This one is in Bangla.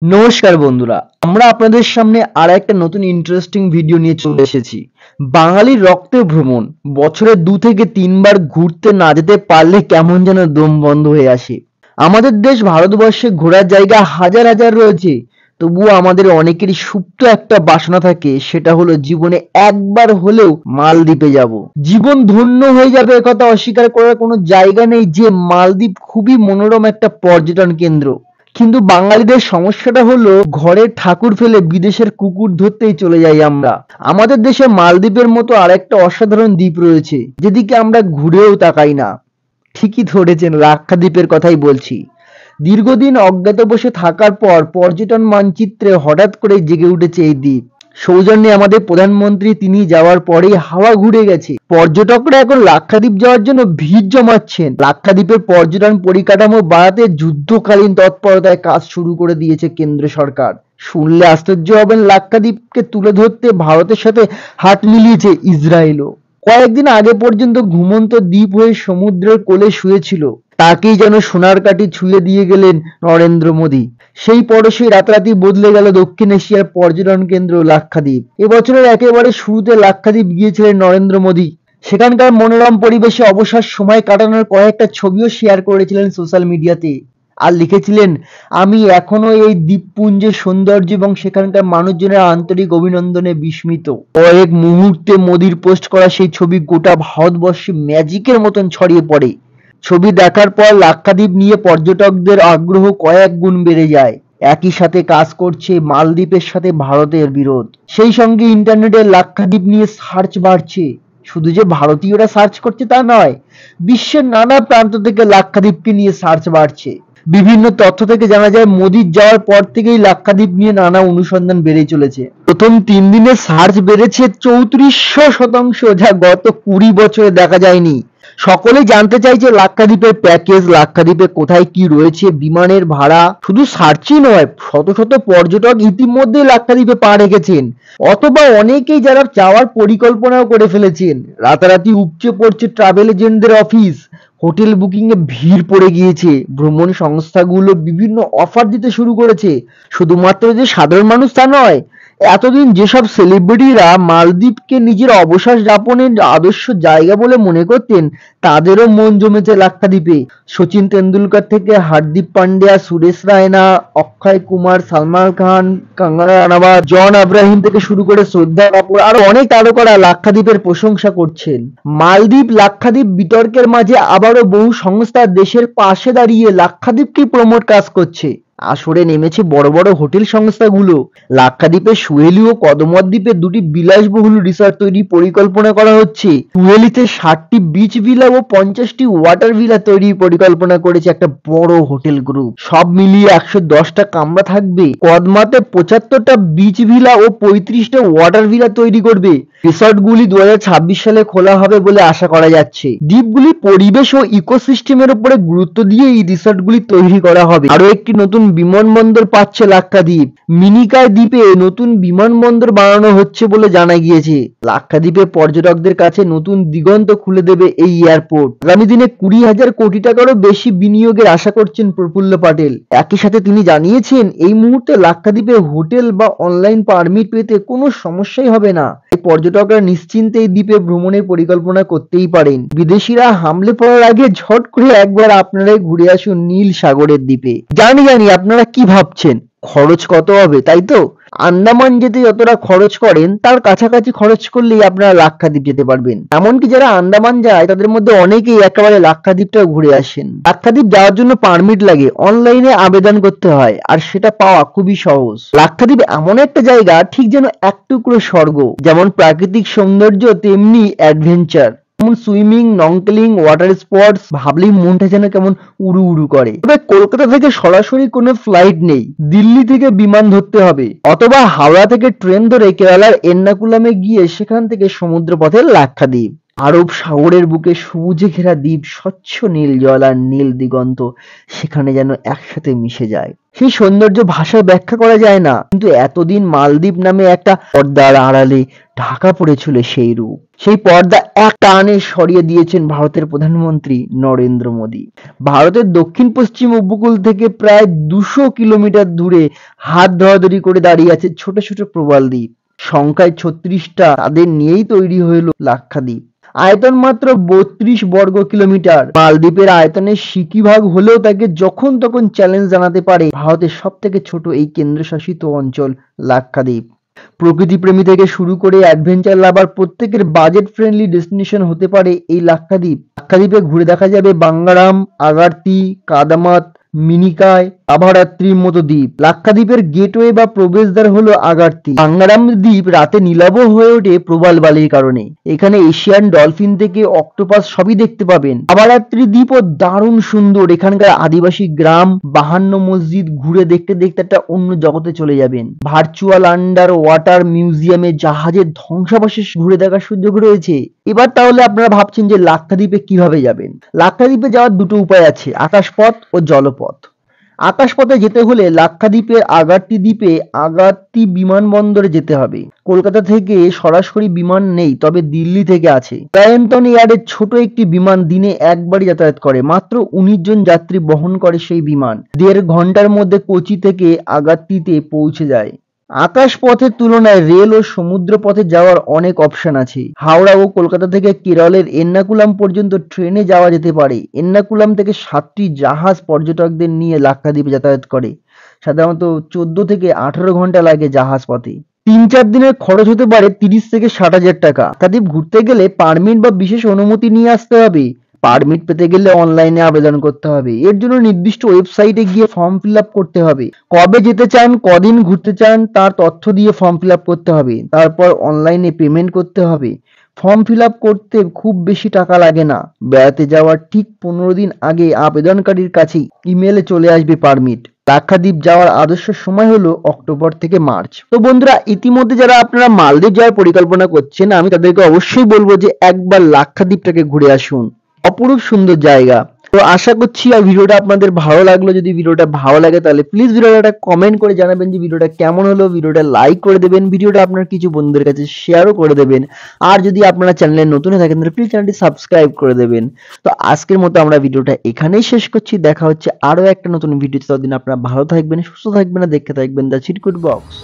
নমস্কার বন্ধুরা, আমরা আপনাদের সামনে আর একটা নতুন ইন্টারেস্টিং ভিডিও নিয়ে চলে এসেছি। বাঙালির রক্তে ভ্রমণ। বছরে 2 থেকে 3 বার ঘুরতে না যেতে পারলে কেমন যেন দম বন্ধ হয়ে আসে। আমাদের দেশ ভারতবর্ষে ঘোরার জায়গা হাজার হাজার রয়েছে, তবুও আমাদের অনেকেরই সুপ্ত একটা বাসনা থাকে, সেটা হলো জীবনে একবার হলেও মালদ্বীপে যাব। জীবন ধন্য হয়ে যাবে একথা অস্বীকার করার কোনো জায়গা নেই যে মালদ্বীপ খুবই মনোরম একটা পর্যটন কেন্দ্র। কিন্তু বাঙালিদের সমস্যাটা হলো ঘরের ঠাকুর ফেলে বিদেশের কুকুর ধরতেই চলে যাই আমরা। আমাদের দেশে মালদ্বীপের মতো আরেকটা অসাধারণ দ্বীপ রয়েছে, যেদিকে আমরা ঘুরেও তাকাই না। ঠিকই ধরেছেন, লাক্ষাদ্বীপের কথাই বলছি। দীর্ঘদিন অজ্ঞাতবাসে থাকার পর পর্যটন মানচিত্রে হঠাৎ করে জেগে উঠেছে এই দ্বীপ। সৌজন্যে আমাদের প্রধানমন্ত্রী তিনি যাওয়ার পরেই হাওয়া ঘুরে গেছে। পর্যটকরা এখন লাক্ষাদ্বীপ যাওয়ার জন্য ভিড় জমাচ্ছেন। লাক্ষাদ্বীপের পর্যটন পরিকাঠামো বাড়াতে যুদ্ধকালীন তৎপরতায় কাজ শুরু করে দিয়েছে কেন্দ্র সরকার। শুনলে আশ্চর্য হবেন, লাক্ষাদ্বীপকে তুলে ধরতে ভারতের সাথে হাত মিলিয়েছে ইসরায়েলও। কয়েকদিন আগে পর্যন্ত ঘুমন্ত দ্বীপ হয়ে সমুদ্রের কোলে শুয়েছিল, তাকেই যেন সোনার কাঠি ছুঁয়ে দিয়ে গেলেন নরেন্দ্র মোদী। সেই পরশেই রাতারাতি বদলে গেল দক্ষিণ এশিয়ার পর্যটন কেন্দ্র লাক্ষাদ্বীপ। এবছরের একেবারে শুরুতে লাক্ষাদ্বীপ গিয়েছিলেন নরেন্দ্র মোদী। সেখানকার মনোরম পরিবেশে অবসর সময় কাটানোর কয়েকটা ছবিও শেয়ার করেছিলেন সোশ্যাল মিডিয়াতে। আর লিখেছিলেন, আমি এখনো এই দ্বীপপুঞ্জের সৌন্দর্য এবং সেখানকার মানুষজনের আন্তরিক অভিনন্দনে বিস্মিত। কয়েক মুহূর্তে মোদির পোস্ট করা সেই ছবি গোটা ভারতবর্ষে ম্যাজিকের মতন ছড়িয়ে পড়ে। ছবি দেখার পর লাক্ষাদ্বীপ নিয়ে পর্যটকদের আগ্রহ কয়েক গুণ বেড়ে যায়। একই সাথে কাজ করছে মালদ্বীপের সাথে ভারতের বিরোধ। সেই সঙ্গে ইন্টারনেটে লাক্ষাদ্বীপ নিয়ে সার্চ বাড়ছে। শুধু যে ভারতীয়রা সার্চ করছে তা নয়, বিশ্বের নানা প্রান্ত থেকে লাক্ষাদ্বীপকে নিয়ে সার্চ বাড়ছে। বিভিন্ন তথ্য থেকে জানা যায়, মোদির যাওয়ার পর থেকেই লাক্ষাদ্বীপ নিয়ে নানা অনুসন্ধান বেড়ে চলেছে। প্রথম 3 দিনে সার্চ বেড়েছে 3400%, যা গত 20 বছরে দেখা যায়নি। সকলেই জানতে চাইছে লাক্ষাদ্বীপের প্যাকেজ, লাক্ষাদ্বীপে কোথায় কি রয়েছে, বিমানের ভাড়া। শুধু সার্চই নয়, শত শত পর্যটক ইতিমধ্যে লাক্ষাদ্বীপে পা রেখেছেন, অথবা অনেকেই যারা যাওয়ার পরিকল্পনাও করে ফেলেছেন। রাতারাতি উপচে পড়ছে ট্রাভেল এজেন্টদের অফিস। হোটেল বুকিং এ ভিড় পড়ে গিয়েছে। ভ্রমণ সংস্থাগুলো বিভিন্ন অফার দিতে শুরু করেছে। শুধুমাত্র যে সাধারণ মানুষ তা নয়, এতদিন যেসব সেলিব্রিটিরা মালদ্বীপকে নিজের অবসর যাপনের আদর্শ জায়গা বলে মনে করতেন, তাদেরও মন জমেছে লাক্ষাদ্বীপে। সচিন তেন্ডুলকর থেকে হার্দিক পান্ডিয়া, সুরেশ রায়না, অক্ষয় কুমার, সালমান খান, কঙ্গনা রানাওয়াত, জন আব্রাহিম থেকে শুরু করে শ্রদ্ধা কাপুর, আরো অনেক তারকারা লাক্ষাদ্বীপের প্রশংসা করছেন। মালদ্বীপ লাক্ষাদ্বীপ বিতর্কের মাঝে আবারও বহু সংস্থা দেশের পাশে দাঁড়িয়ে লাক্ষাদ্বীপকে প্রমোট কাজ করছে। আসরে নেমেছে বড় বড় হোটেল সংস্থাগুলো। লাক্ষাদ্বীপের সুহেলি ও কদমত দ্বীপে 2টি বিলাসবহুল রিসর্ট তৈরির পরিকল্পনা করা হচ্ছে। সুহেলিতে 60টি বিচ ভিলা ও 50টি ওয়াটার ভিলা তৈরির পরিকল্পনা করেছে একটা বড় হোটেল গ্রুপ। সব মিলিয়ে 110টা কামরা থাকবে। কদমাতে 75টা বিচ ভিলা ও 35টা ওয়াটার ভিলা তৈরি করবে। রিসর্টগুলি 2026 সালে খোলা হবে বলে আশা করা যাচ্ছে। দ্বীপগুলি পরিবেশ ও ইকোসিস্টেমের উপরে গুরুত্ব দিয়ে এই রিসর্টগুলি তৈরি করা হবে। আরো একটি নতুন বিমানবন্দর পাচ্ছে লাক্ষাদ্বীপ। মিনিকয় দ্বীপে নতুন বিমানবন্দর বানানো হচ্ছে বলে জানা গিয়েছে। লাক্ষাদ্বীপে পর্যটকদের কাছে নতুন দিগন্ত খুলে দেবে এই এয়ারপোর্ট। আগামী দিনে 20,000 কোটি টাকারও বেশি বিনিয়োগের আশা করছেন প্রফুল্ল প্যাটেল। একই সাথে তিনি জানিয়েছেন, এই মুহূর্তে লাক্ষাদ্বীপে হোটেল বা অনলাইন পারমিট পেতে কোনো সমস্যাই হবে না। পর্যটকরা নিশ্চিন্তে এই দ্বীপে ভ্রমণের পরিকল্পনা করতেই পারেন। বিদেশিরা হামলে পড়ার আগে ঝট করে একবার আপনারাই ঘুরে আসুন নীল সাগরের দ্বীপে। জানি আপনারা কি ভাবছেন, খরচ কত হবে, তাই তো? আন্দামান যেতে যতটা খরচ করেন তার কাছাকাছি খরচ করলেই আপনারা লাক্ষাদ্বীপ যেতে পারবেন। এমনকি যারা আন্দামান যায় তাদের মধ্যে অনেকেই একেবারে লাক্ষাদ্বীপটা ঘুরে আসেন। লাক্ষাদ্বীপ যাওয়ার জন্য পারমিট লাগে, অনলাইনে আবেদন করতে হয়, আর সেটা পাওয়া খুবই সহজ। লাক্ষাদ্বীপ এমন একটা জায়গা, ঠিক যেন এক টুকরো স্বর্গ। যেমন প্রাকৃতিক সৌন্দর্য, তেমনি অ্যাডভেঞ্চার। যেমন সুইমিং, নংকেলিং, ওয়াটার স্পোর্টস, ভাবলেই মনটা যেন কেমন উড়ু উড়ু করে। তবে কলকাতা থেকে সরাসরি কোনো ফ্লাইট নেই, দিল্লি থেকে বিমান ধরতে হবে, অথবা হাওড়া থেকে ট্রেন ধরে কেরালার এর্নাকুলামে গিয়ে সেখান থেকে সমুদ্র পথে লাক্ষাদ্বীপ। আরব সাগরের বুকে সবুজে ঘেরা দ্বীপ, স্বচ্ছ নীল জল আর নীল দিগন্ত সেখানে যেন একসাথে মিশে যায়। সেই সৌন্দর্য ভাষায় ব্যাখ্যা করা যায় না, কিন্তু এতদিন মালদ্বীপ নামে একটা পর্দার আড়ালে ঢাকা পড়েছিল সেই রূপ। সেই পর্দা এক টানে সরিয়ে দিয়েছেন ভারতের প্রধানমন্ত্রী নরেন্দ্র মোদী। ভারতের দক্ষিণ পশ্চিম উপকূল থেকে প্রায় 200 কিলোমিটার দূরে হাত ধরাধরি করে দাঁড়িয়ে আছে ছোট ছোট প্রবাল দ্বীপ। সংখ্যায় 36টা, তাদের নিয়েই তৈরি হইল লাক্ষাদ্বীপ। আয়তন মাত্র 32 বর্গ কিলোমিটার। মালদ্বীপের আয়তনের সিকিভাগ হলেও তাকে যখন তখন চ্যালেঞ্জ জানাতে পারে ভারতের সব থেকে ছোট এই কেন্দ্রশাসিত অঞ্চল লাক্ষাদ্বীপ। প্রকৃতি প্রেমী থেকে শুরু করে অ্যাডভেঞ্চার লাভার প্রত্যেকের বাজেট ফ্রেন্ডলি ডেস্টিনেশন হতে পারে এই লাক্ষাদ্বীপ। লাক্ষাদ্বীপে ঘুরে দেখা যাবে বাঙ্গারাম, আগারতি, কাদামাত, মিনিকায়, আভারাত্রির মতো দ্বীপ। লাক্ষাদ্বীপের গেটওয়ে বা প্রবেশদ্বার হলো আগারতি। বাঙ্গারাম দ্বীপ রাতে নীলাভ হয়ে ওঠে প্রবাল বালির কারণে। এখানে এশিয়ান ডলফিন থেকে অক্টোপাস সবই দেখতে পাবেন। আভারাত্রি দ্বীপও দারুণ সুন্দর। এখানকার আদিবাসী গ্রাম, 52 মসজিদ ঘুরে দেখতে দেখতে একটা অন্য জগতে চলে যাবেন। ভার্চুয়াল আন্ডার ওয়াটার মিউজিয়ামে জাহাজের ধ্বংসাবশেষ ঘুরে দেখার সুযোগ রয়েছে। এবার তাহলে আপনারা ভাবছেন যে লাক্ষাদ্বীপে কিভাবে যাবেন। লাক্ষাদ্বীপে যাওয়ার দুটো উপায় আছে, আকাশপথ ও জলপথ। আকাশপথে যেতে হলে লাক্ষাদ্বীপের আগারতি দ্বীপে আগারতি বিমানবন্দরে যেতে হবে। কলকাতা থেকে সরাসরি বিমান নেই, তবে দিল্লি থেকে আছে। ব্রায়ানটন এয়ারের ছোট একটি বিমান দিনে একবারই যাতায়াত করে। মাত্র 19 জন যাত্রী বহন করে সেই বিমান। 1.5 ঘন্টার মধ্যে কোচি থেকে আগারতিতে পৌঁছে যায়। আকাশ পথের তুলনায় রেল ও সমুদ্র পথে যাওয়ার অনেক অপশন আছে। হাওড়া ও কলকাতা থেকে কেরলের এর্নাকুলাম পর্যন্ত ট্রেনে যাওয়া যেতে পারে। এর্নাকুলাম থেকে 7টি জাহাজ পর্যটকদের নিয়ে লাক্ষাদ্বীপে যাতায়াত করে। সাধারণত 14 থেকে 18 ঘন্টা লাগে জাহাজ পথে। 3-4 দিনের খরচ হতে পারে 30 থেকে 60,000 টাকা। লাক্ষাদ্বীপ ঘুরতে গেলে পারমিট বা বিশেষ অনুমতি নিয়ে আসতে হবে। পারমিট পেতে গেলে অনলাইনে আবেদন করতে হবে। এর জন্য নির্দিষ্ট ওয়েবসাইটে গিয়ে ফর্ম ফিল আপ করতে হবে। কবে যেতে চান, কদিন ঘুরতে চান তার তথ্য দিয়ে ফর্ম ফিল আপ করতে হবে। তারপর অনলাইনে পেমেন্ট করতে হবে। ফর্ম ফিল আপ করতে খুব বেশি টাকা লাগে না। বেড়াতে যাওয়ার ঠিক 15 দিন আগে আবেদনকারীর কাছে ইমেলে চলে আসবে পারমিট। লাক্ষাদ্বীপ যাওয়ার আদর্শ সময় হলো অক্টোবর থেকে মার্চ। তো বন্ধুরা, ইতিমধ্যে যারা আপনারা মালদ্বীপ যাওয়ার পরিকল্পনা করছেন, আমি তাদেরকে অবশ্যই বলবো যে একবার লাক্ষাদ্বীপটাকে ঘুরে আসুন। অপরূপ সুন্দর জায়গা। তো আশা করছি আর ভিডিওটা আপনাদের ভালো লাগলো। যদি ভিডিওটা ভালো লাগে তাহলে প্লিজ ভিডিওটা একটা কমেন্ট করে জানাবেন যে ভিডিওটা কেমন হলো। ভিডিওটা লাইক করে দেবেন, ভিডিওটা আপনার কিছু বন্ধুদের কাছে শেয়ারও করে দেবেন। আর যদি আপনারা চ্যানেলে নতুন হয়ে থাকেন তাহলে প্লিজ চ্যানেলটি সাবস্ক্রাইব করে দেবেন। তো আজকের মতো আমরা ভিডিওটা এখানেই শেষ করছি। দেখা হচ্ছে আরো একটা নতুন ভিডিওতে। ততদিন আপনারা ভালো থাকবেন, সুস্থ থাকবেন, আর দেখতে থাকবেন দ্য চিরকুট বক্স।